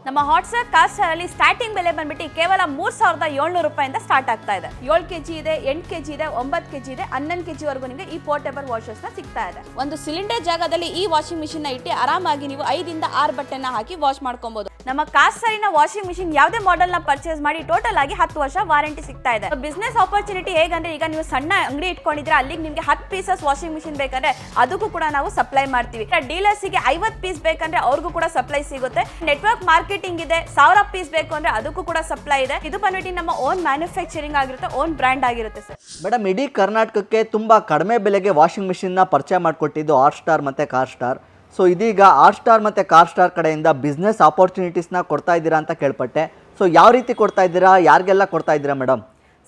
ನಮ್ಮ Hotstar coaster ಅಲ್ಲಿ starting ಬೆಲೆ ಬಂದ್ಬಿಟ್ಟು ಕೇವಲ 3700 ರೂಪಾಯಿಂದ ಸ್ಟಾರ್ಟ್ ಆಗ್ತಾ ಇದೆ. 7 ಕೆಜಿ ಇದೆ, 8 ಕೆಜಿ ಇದೆ, 9 ಕೆಜಿ ಇದೆ, 11 ಕೆಜಿ ವರೆಗೂ ನಿಮಗೆ ಈ ಪೋರ್ಟೇಬಲ್ ವಾಷರ್ಸ್ ನ ಸಿಗ್ತಾ ಇದೆ. ಒಂದು ಸಿಲಿಂಡರ್ ಜಾಗದಲ್ಲಿ ಈ ವಾಷಿಂಗ್ ಮಿಷಿನ್ ನ ಇಟ್ಟು ಆರಾಮಾಗಿ ನೀವು 5 ಇಂದ 6 ಬಟ್ಟೆನ ಹಾಕಿ ವಾಶ್ ಮಾಡ್ಕೊಬಹುದು. ನಮ್ಮ ಕಾಸ್ಟರಿನ ವಾಷಿಂಗ್ ಮಿಷಿನ್ ಯಾವುದೇ ಮಾಡೆಲ್ ನ ಪರ್ಚೇಸ್ ಮಾಡಿ ಟೋಟಲ್ ಆಗಿ 10 ವರ್ಷ ವಾರಂಟಿ ಸಿಗ್ತಾ ಇದೆ. ಬಿಸ್ನೆಸ್ ಆಪರ್ಚುನಿಟಿ ಹೇಗಂದ್ರೆ ಈಗ ನೀವು ಸಣ್ಣ ಅಂಗಡಿ ಇಟ್ಕೊಂಡಿದ್ರೆ ಅಲ್ಲಿಗೆ ನಿಮಗೆ 10 ಪೀಸಸ್ ವಾಷಿಂಗ್ ಮಿಷಿನ್ ಬೇಕಂದ್ರೆ ಅದಕ್ಕೂ ಕೂಡ ನಾವು ಸಪ್ಲೈ ಮಾಡ್ತೀವಿ. ಡೀಲರ್ಸ್ ಗೆ 50 ಪೀಸ್ ಬೇಕಂದ್ರೆ ಅವ್ರಿಗೂ ಕೂಡ ಸಪ್ಲೈ ಸಿಗುತ್ತೆ. ನೆಟ್ವರ್ಕ್ ಮಾರ್ಕೆಟಿಂಗ್ ಇದೆ, 1000 ಪೀಸ್ ಬೇಕು ಅಂದ್ರೆ ಅದಕ್ಕೂ ಕೂಡ ಸಪ್ಲೈ ಇದೆ. ಇದು ಬಂದ್ಬಿಟ್ಟು ನಮ್ಮ ಓನ್ ಮ್ಯಾನುಫ್ಯಾಕ್ಚರಿಂಗ್ ಆಗಿರುತ್ತೆ, ಓನ್ ಬ್ರ್ಯಾಂಡ್ ಆಗಿರುತ್ತೆ ಸರ್. ಮೇಡಮ್, ಇಡೀ ಕರ್ನಾಟಕಕ್ಕೆ ತುಂಬಾ ಕಡಿಮೆ ಬೆಲೆಗೆ ವಾಷಿಂಗ್ ಮಿಷಿನ್ ನ ಪರಿಚಯ ಮಾಡಿಕೊಟ್ಟಿದ್ದು ಹಾಟ್ಸ್ಟಾರ್ ಮತ್ತೆ ಕಾರ್ಸ್ಟಾರ್. ಸೊ ಇದೀಗ ಹಾಟ್ಸ್ಟಾರ್ ಮತ್ತು ಕಾರ್ಸ್ಟಾರ್ ಕಡೆಯಿಂದ ಬಿಸ್ನೆಸ್ ಆಪರ್ಚುನಿಟೀಸ್ನ ಕೊಡ್ತಾ ಇದ್ದೀರಾ ಅಂತ ಕೇಳ್ಪಟ್ಟೆ. ಸೊ ಯಾವ ರೀತಿ ಕೊಡ್ತಾ ಇದ್ದೀರಾ, ಯಾರಿಗೆಲ್ಲ ಕೊಡ್ತಾ ಇದ್ದೀರಾ ಮೇಡಮ್?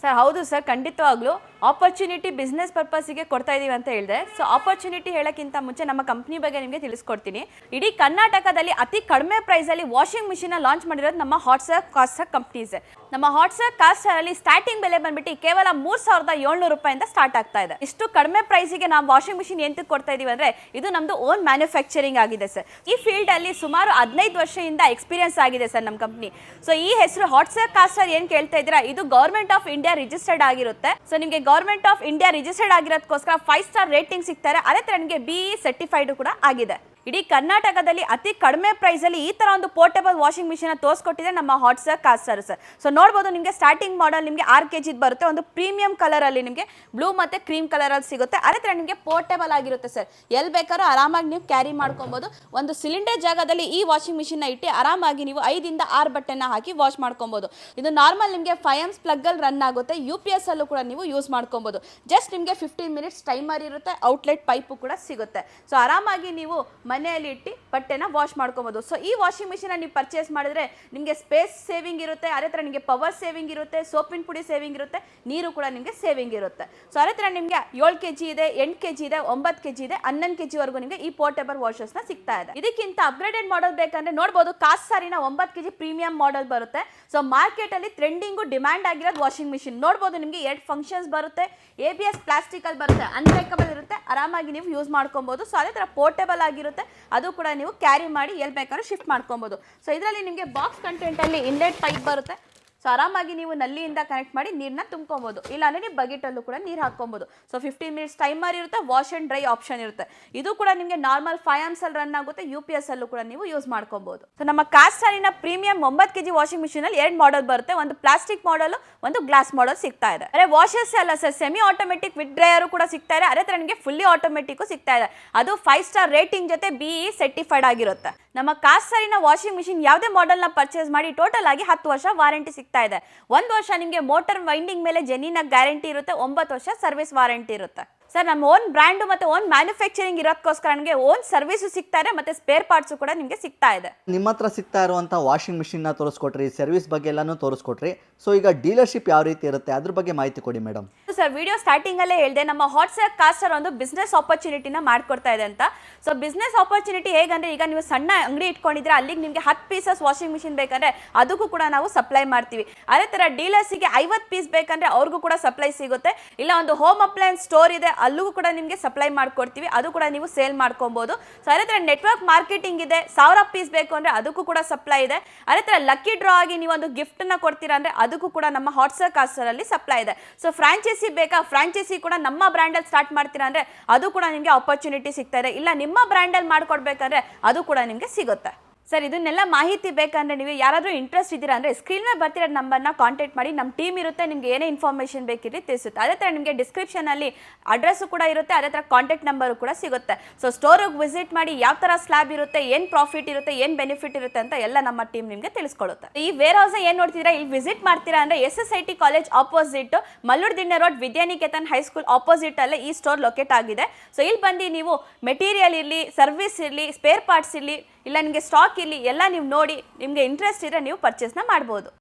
ಸರ್ ಹೌದು ಸರ್, ಖಂಡಿತವಾಗ್ಲೂ ಆಪರ್ಚುನಿಟಿ ಬಿಸ್ನೆಸ್ ಪರ್ಪಸ್ಗೆ ಕೊಡ್ತಾ ಇದೀವಿ ಅಂತ ಹೇಳಿದೆ. ಸೊ ಆಪರ್ಚುನಿಟಿ ಹೇಳೋಕ್ಕಿಂತ ಮುಂಚೆ ನಮ್ಮ ಕಂಪ್ನಿ ಬಗ್ಗೆ ನಿಮಗೆ ತಿಳಿಸ್ಕೊಡ್ತೀನಿ. ಇಡೀ ಕರ್ನಾಟಕದಲ್ಲಿ ಅತಿ ಕಡಿಮೆ ಪ್ರೈಸಲ್ಲಿ ವಾಷಿಂಗ್ ಮಿಷಿನ್ ಲಾಂಚ್ ಮಾಡಿರೋದು ನಮ್ಮ ಹಾಟ್ಸ್ಟಾರ್ ಕಾಸ್ಟರ್ ಕಂಪ್ನೀಸ್. ನಮ್ಮ ಹಾಟ್ಸ್ಟಾರ್ ಕಾಸ್ಟರ್ ಅಲ್ಲಿ ಸ್ಟಾರ್ಟಿಂಗ್ ಬೆಲೆ ಬಂದ್ಬಿಟ್ಟು ಕೇವಲ 3700 ರೂಪಾಯಿಂದ ಸ್ಟಾರ್ಟ್ ಆಗ್ತಾ ಇದೆ. ಇಷ್ಟು ಕಡಿಮೆ ಪ್ರೈಸಿಗೆ ನಾವು ವಾಷಿಂಗ್ ಮಿಷಿನ್ ಎಂತಕ್ಕೆ ಕೊಡ್ತಾ ಇದೀವಿ ಅಂದ್ರೆ ಇದು ನಮ್ದು ಓನ್ ಮ್ಯಾನುಫ್ಯಾಕ್ಚರಿಂಗ್ ಆಗಿದೆ ಸರ್. ಈ ಫೀಲ್ಡ್ ಅಲ್ಲಿ ಸುಮಾರು 15 ವರ್ಷದಿಂದ ಎಕ್ಸ್ಪೀರಿಯನ್ಸ್ ಆಗಿದೆ ಸರ್ ನಮ್ಮ ಕಂಪ್ನಿ. ಸೊ ಈ ಹೆಸರು ಹಾಟ್ಸ್ಟಾರ್ ಕಾಸ್ಟರ್ ಏನ್ ಕೇಳ್ತಾ ಇದ್ದೀರಾ, ಇದು ಗವರ್ಮೆಂಟ್ ಆಫ್ ಇಂಡಿಯಾ ರಿಜಿಸ್ಟರ್ಡ್ ಆಗಿರುತ್ತೆ. ಸೊ ನಿಮಗೆ ಗವರ್ಮೆಂಟ್ ಆಫ್ ಇಂಡಿಯಾ ರಿಜಿಸ್ಟರ್ಡ್ ಆಗಿರೋದಕ್ಕೋಸ್ಕರ 5 ಸ್ಟಾರ್ ರೇಟಿಂಗ್ ಸಿಗ್ತಾರೆ. ಅದೇ ತರ ನಿಮಗೆ BE ಸರ್ಟಿಫೈಡ್ ಕೂಡ ಆಗಿದೆ. ಇಡೀ ಕರ್ನಾಟಕದಲ್ಲಿ ಅತಿ ಕಡಿಮೆ ಪ್ರೈಸ್ ಅಲ್ಲಿ ಈ ತರ ಒಂದು ಪೋರ್ಟೇಬಲ್ ವಾಷಿಂಗ್ ಮಿಷಿನ್ ತೋರಿಸ್ಕೊಟ್ಟಿದೆ ನಮ್ಮ ಹಾಟ್ಸ್ಟಾರ್ ಕಾಸ್ಟರ್ ಸರ್. ಸೊ ನೋಡಬಹುದು ನಿಮಗೆ ಸ್ಟಾರ್ಟಿಂಗ್ ಮಾಡೆಲ್ ನಿಮಗೆ 6 ಕೆಜಿ ಬರುತ್ತೆ. ಒಂದು ಪ್ರೀಮಿಯಂ ಕಲರ್ ಅಲ್ಲಿ ನಿಮಗೆ ಬ್ಲೂ ಮತ್ತೆ ಕ್ರೀಮ್ ಕಲರ್ ಅಲ್ಲಿ ಸಿಗುತ್ತೆ. ಅದೇ ತರ ನಿಮಗೆ ಪೋರ್ಟೇಬಲ್ ಆಗಿರುತ್ತೆ ಸರ್. ಎಲ್ಲಿ ಬೇಕಾದ್ರೂ ಆರಾಮಾಗಿ ನೀವು ಕ್ಯಾರಿ ಮಾಡ್ಕೊಬಹುದು. ಒಂದು ಸಿಲಿಂಡರ್ ಜಾಗದಲ್ಲಿ ಈ ವಾಷಿಂಗ್ ಮಿಷಿನ್ ನ ಇಟ್ಟು ಆರಾಮಾಗಿ ನೀವು 5 ಇಂದ 6 ಬಟ್ಟೆನ ಹಾಕಿ ವಾಶ್ ಮಾಡ್ಕೊಬಹುದು. ಇದು ನಾರ್ಮಲ್ ನಿಮಗೆ 5 amps ಪ್ಲಗ್ ಅಲ್ಲಿ ರನ್ ಆಗುತ್ತೆ. UPS ಅಲ್ಲೂ ಕೂಡ ನೀವು ಯೂಸ್ ಮಾಡ್ಕೊಬಹುದು. ಜಸ್ಟ್ ನಿಮಗೆ 15 ಮಿನಿಟ್ಸ್ ಟೈಮರ್ ಇರುತ್ತೆ. ಔಟ್ಲೆಟ್ ಪೈಪು ಕೂಡ ಸಿಗುತ್ತೆ. ಸೊ ಆರಾಮಾಗಿ ನೀವು ಮನೆಯಲ್ಲಿ ಇಟ್ಟು ಬಟ್ಟೆನ ವಾಶ್ ಮಾಡ್ಕೊಬಹುದು. ಸೊ ಈ ವಾಷಿಂಗ್ ಮಿಷಿನ್ ನೀವು ಪರ್ಚೇಸ್ ಮಾಡಿದ್ರೆ ನಿಮಗೆ ಸ್ಪೇಸ್ ಸೇವಿಂಗ್ ಇರುತ್ತೆ. ಅದೇ ತರ ನಿಮಗೆ ಪವರ್ ಸೇವಿಂಗ್ ಇರುತ್ತೆ, ಸೋಪಿನ ಪುಡಿ ಸೇವಿಂಗ್ ಇರುತ್ತೆ, ನೀರು ಕೂಡ ನಿಮಗೆ ಸೇವಿಂಗ್ ಇರುತ್ತೆ. ಸೊ ಅದೇ ತರ ನಿಮಗೆ 7 ಕೆಜಿ ಇದೆ, 8 ಕೆಜಿ ಇದೆ, 9 ಕೆಜಿ ಇದೆ, 11 ಕೆಜಿ ವರೆಗೂ ನಿಮಗೆ ಈ ಪೋರ್ಟೇಬಲ್ ವಾಷರ್ಸ್ ನ ಸಿಗ್ತಾ ಇದೆ. ಇದಕ್ಕಿಂತ ಅಪ್ಗ್ರೇಡೆಡ್ ಮಾಡೆಲ್ ಬೇಕಂದ್ರೆ ನೋಡಬಹುದು ಕಾಸ್ಟಾರಿನ 9 ಕೆಜಿ ಪ್ರೀಮಿಯಂ ಮಾಡೆಲ್ ಬರುತ್ತೆ. ಸೊ ಮಾರ್ಕೆಟ್ ಅಲ್ಲಿ ಟ್ರೆಂಡಿಂಗ್ ಡಿಮ್ಯಾಂಡ್ ಆಗಿರೋದು ವಾಷಿಂಗ್ ಮಿಷಿನ್. ನೋಡಬಹುದು ನಿಮಗೆ 2 ಫಂಕ್ಷನ್ಸ್ ಬರುತ್ತೆ. ABS ಪ್ಲಾಸ್ಟಿಕ್ ಅಲ್ಲಿ ಬರುತ್ತೆ, ಅನ್ಬ್ರೇಕಬಲ್ ಇರುತ್ತೆ. ಆರಾಮಾಗಿ ನೀವು ಯೂಸ್ ಮಾಡ್ಕೊಬಹುದು. ಸೊ ಅದೇ ತರ ಪೋರ್ಟೇಬಲ್ ಆಗಿರುತ್ತೆ. ಅದು ಕೂಡ ನೀವು ಕ್ಯಾರಿ ಮಾಡಿ ಎಲ್ಲಿ ಬೇಕಾದ್ರೂ ಶಿಫ್ಟ್ ಮಾಡ್ಕೊಬಹುದು. ಸೊ ಇದರಲ್ಲಿ ನಿಮಗೆ ಬಾಕ್ಸ್ ಕಂಟೆಂಟ್ ಅಲ್ಲಿ ಇನ್ಲೆಟ್ ಪೈಪ್ ಬರುತ್ತೆ. ಸೊ ಆರಾಮಾಗಿ ನೀವು ನಲ್ಲಿಯಿಂದ ಕನೆಕ್ಟ್ ಮಾಡಿ ನೀರನ್ನ ತುಂಬ್ಕೊಬಹುದು. ಇಲ್ಲಾಂದ್ರೆ ನೀವು ಬಕೆಟ್ ಅಲ್ಲೂ ಕೂಡ ನೀರು ಹಾಕೊಬಹುದು. ಸೊ 15 ಮಿನಿಟ್ಸ್ ಟೈಮರ್ ಇರುತ್ತೆ. ವಾಶ್ ಅಂಡ್ ಡ್ರೈ ಆಪ್ಷನ್ ಇರುತ್ತೆ. ಇದು ಕೂಡ ನಿಮಗೆ ನಾರ್ಮಲ್ 5 amps ಅಲ್ಲಿ ರನ್ ಆಗುತ್ತೆ. UPS ಅಲ್ಲೂ ಕೂಡ ನೀವು ಯೂಸ್ ಮಾಡ್ಕೊಬಹುದು. ಸೊ ನಮ್ಮ ಕಾಸ್ಟಾರಿನ ಪ್ರೀಮಿಯಂ 9 ಕೆಜಿ ವಾಷಿಂಗ್ ಮಿಷಿನ್ ಅಲ್ಲಿ 2 ಮಾಡೆಲ್ ಬರುತ್ತೆ. ಒಂದು ಪ್ಲಾಸ್ಟಿಕ್ ಮಾಡೆಲ್, ಒಂದು ಗ್ಲಾಸ್ ಮಾಡೆಲ್ ಸಿಗ್ತಾ ಇದೆ. ಅರೆ ವಾಷರ್ಸ್ ಅಲ್ಲ sir, semi automatic with dryer ಕೂಡ ಸಿಗ್ತಾ ಇದೆ. ಅದೇ ತರ ನಿಮಗೆ ಫುಲ್ಲಿ ಆಟೋಮೆಟಿಕ್ ಸಿಗ್ತಾ ಇದೆ. ಅದು 5 ಸ್ಟಾರ್ ರೇಟಿಂಗ್ ಜೊತೆ BE ಸರ್ಟಿಫೈಡ್ ಆಗಿರುತ್ತೆ. ನಮ್ಮ ಕಾಸ್ಟಾರಿನ ವಾಷಿಂಗ್ ಮಿಷಿನ್ ಯಾವುದೇ ಮಾಡೆಲ್ ನ ಪರ್ಚೇಸ್ ಮಾಡಿ ಟೋಟಲ್ ಆಗಿ 10 ವರ್ಷ ವಾರಂಟಿ ಸಿಗ್ತಾ ಇದೆ. 1 ವರ್ಷ ನಿಮಗೆ ಮೋಟರ್ ವೈಂಡಿಂಗ್ ಮೇಲೆ ಜೆನ್ಯೂನ್ ಗ್ಯಾರಂಟಿ ಇರುತ್ತೆ. 9 ವರ್ಷ ಸರ್ವಿಸ್ ವಾರಂಟಿ ಇರುತ್ತೆ. ಸರ್ ನಮ್ಮ ಓನ್ ಬ್ರ್ಯಾಂಡ್ ಮತ್ತೆ ಓನ್ ಮ್ಯಾನುಫ್ಯಾಕ್ಚರಿಂಗ್ ಇರೋದಕ್ಕೋಸ್ಕರ ನಿಮಗೆ ಓನ್ ಸರ್ವಿಸ್ ಸಿಗ್ತಾ ಇದೆ, ಮತ್ತೆ ಸ್ಪೇರ್ ಪಾರ್ಟ್ಸ್ ಕೂಡ ನಿಮಗೆ ಸಿಗ್ತಾ ಇದೆ. ನಿಮ್ಮ ಹತ್ರ ಸಿಗ್ತಾ ಇರುವಂಥ ವಾಷಿಂಗ್ ಮಿಷಿನ್ನ ತೋರಿಸ್ಕೊಟ್ರಿ, ಸರ್ವಿಸ್ ಬಗ್ಗೆ ಎಲ್ಲಾನು ತೋರಿಸ್ಕೊಟ್ರಿ. ಸೊ ಈಗ ಡೀಲರ್ಶಿಪ್ ಯಾವ ರೀತಿ ಇರುತ್ತೆ ಅದ್ರ ಬಗ್ಗೆ ಮಾಹಿತಿ ಕೊಡಿ ಮೇಡಮ್. ಸರ್ ವಿಡಿಯೋ ಸ್ಟಾರ್ಟಿಂಗ್ ಅಲ್ಲೇ ಹೇಳಿದೆ ನಮ್ಮ ಹಾಟ್ಸ್ಟಾರ್ ಕಾಸ್ಟರ್ ಒಂದು ಬಿಸ್ನೆಸ್ ಆಪರ್ಚುನಿಟಿನ ಮಾಡ್ಕೊಡ್ತಾ ಇದೆ ಅಂತ. ಸೊ ಬಿಸ್ನೆಸ್ ಆಪರ್ಚುನಿಟಿ ಹೇಗಂದ್ರೆ ಈಗ ನೀವು ಸಣ್ಣ ಅಂಗಡಿ ಇಟ್ಕೊಂಡಿದ್ರೆ ಅಲ್ಲಿಗೆ ನಿಮಗೆ 10 ಪೀಸಸ್ ವಾಷಿಂಗ್ ಮಿಷಿನ್ ಬೇಕಂದ್ರೆ ಅದಕ್ಕೂ ಕೂಡ ನಾವು ಸಪ್ಲೈ ಮಾಡ್ತೀವಿ. ಅದೇ ತರ ಡೀಲರ್ಸ್ ಗೆ 50 ಪೀಸ್ ಬೇಕಂದ್ರೆ ಅವ್ರಿಗೂ ಕೂಡ ಸಪ್ಲೈ ಸಿಗುತ್ತೆ. ಇಲ್ಲ ಒಂದು ಹೋಮ್ ಅಪ್ಲಯನ್ಸ್ ಸ್ಟೋರ್ ಇದೆ, ಅಲ್ಲೂ ಕೂಡ ನಿಮಗೆ ಸಪ್ಲೈ ಮಾಡ್ಕೊಡ್ತೀವಿ. ಅದು ಕೂಡ ನೀವು ಸೇಲ್ ಮಾಡ್ಕೊಬಹುದು. ಸೊ ಅದೇ ತರ ನೆಟ್ವರ್ಕ್ ಮಾರ್ಕೆಟಿಂಗ್ ಇದೆ, 1000 ಪೀಸ್ ಬೇಕು ಅಂದ್ರೆ ಅದಕ್ಕೂ ಕೂಡ ಸಪ್ಲೈ ಇದೆ. ಅದೇ ತರ ಲಕ್ಕಿ ಡ್ರಾ ಆಗಿ ನೀವು ಒಂದು ಗಿಫ್ಟ್ ನ ಕೊಡ್ತೀರಾ ಅಂದ್ರೆ ಅದಕ್ಕೂ ಕೂಡ ನಮ್ಮ ಹಾಟ್ಸ್ಟಾರ್ ಕಾಸ್ಟರ್ ಅಲ್ಲಿ ಸಪ್ಲೈ ಇದೆ. ಸೊ ಫ್ರಾಂಚೈಸಿ ಬೇಕಾ, ಫ್ರಾಂಚೈಸಿ ಕೂಡ ನಮ್ಮ ಬ್ರ್ಯಾಂಡ್ ಅಲ್ಲಿ ಸ್ಟಾರ್ಟ್ ಮಾಡ್ತೀರಾ ಅಂದ್ರೆ ಅದು ಕೂಡ ನಿಮಗೆ ಆಪರ್ಚುನಿಟಿ ಸಿಗ್ತಾ ಇದೆ. ಇಲ್ಲ ನಿಮ್ಮ ಬ್ರ್ಯಾಂಡ್ ಅಲ್ಲಿ ಮಾಡ್ಕೊಡ್ಬೇಕಂದ್ರೆ ಅದು ಕೂಡ ನಿಮಗೆ ಸಿಗುತ್ತೆ. ಸರ್ ಇದನ್ನೆಲ್ಲ ಮಾಹಿತಿ ಬೇಕಂದ್ರೆ ನೀವು ಯಾರಾದರೂ ಇಂಟ್ರೆಸ್ಟ್ ಇದ್ದೀರಾ ಅಂದರೆ ಸ್ಕ್ರೀನ್ ಮೇಲೆ ಬರ್ತಿರೋ ನಂಬರ್ನ ಕಾಂಟ್ಯಾಕ್ಟ್ ಮಾಡಿ. ನಮ್ಮ ಟೀಮ್ ಇರುತ್ತೆ, ನಿಮಗೆ ಏನೇ ಇನ್ಫಾರ್ಮೇಷನ್ ಬೇಕಿರಲಿ ತಿಳಿಸುತ್ತೆ. ಅದೇ ಥರ ನಿಮಗೆ ಡಿಸ್ಕ್ರಿಪ್ಷನಲ್ಲಿ ಅಡ್ರೆಸ್ಸು ಕೂಡ ಇರುತ್ತೆ, ಅದೇ ಥರ ಕಾಂಟ್ಯಾಕ್ಟ್ ನಂಬರು ಕೂಡ ಸಿಗುತ್ತೆ. ಸೊ ಸ್ಟೋರಿಗೆ ವಿಸಿಟ್ ಮಾಡಿ ಯಾವ ಥರ ಸ್ಲ್ಯಾಬ್ ಇರುತ್ತೆ, ಏನು ಪ್ರಾಫಿಟ್ ಇರುತ್ತೆ, ಏನು ಬೆನಿಫಿಟ್ ಇರುತ್ತೆ ಅಂತ ಎಲ್ಲ ನಮ್ಮ ಟೀಮ್ ನಿಮಗೆ ತಿಳಿಸ್ಕೊಡುತ್ತೆ. ಈ ವೇರ್ ಹೌಸ್ ಏನು ನೋಡ್ತಿದ್ದೀರಾ, ಇಲ್ಲಿ ವಿಸಿಟ್ ಮಾಡ್ತೀರಾ ಅಂದರೆ SSIT college opposite Mallur Dinne road Vidyaniketan high school opposite ಅಲ್ಲೇ ಈ ಸ್ಟೋರ್ ಲೊಕೇಟ್ ಆಗಿದೆ. ಸೊ ಇಲ್ಲಿ ಬಂದು ನೀವು ಮೆಟೀರಿಯಲ್ ಇರಲಿ, ಸರ್ವಿಸ್ ಇರಲಿ, ಸ್ಪೇರ್ ಪಾರ್ಟ್ಸ್ ಇರಲಿ, ಇಲ್ಲ ನಿಮಗೆ ಸ್ಟಾಕ್ ಇರಲಿ ಎಲ್ಲ ನೀವು ನೋಡಿ ನಿಮಗೆ ಇಂಟ್ರೆಸ್ಟ್ ಇದ್ದರೆ ನೀವು ಪರ್ಚೇಸ್ನ ಮಾಡ್ಬೋದು.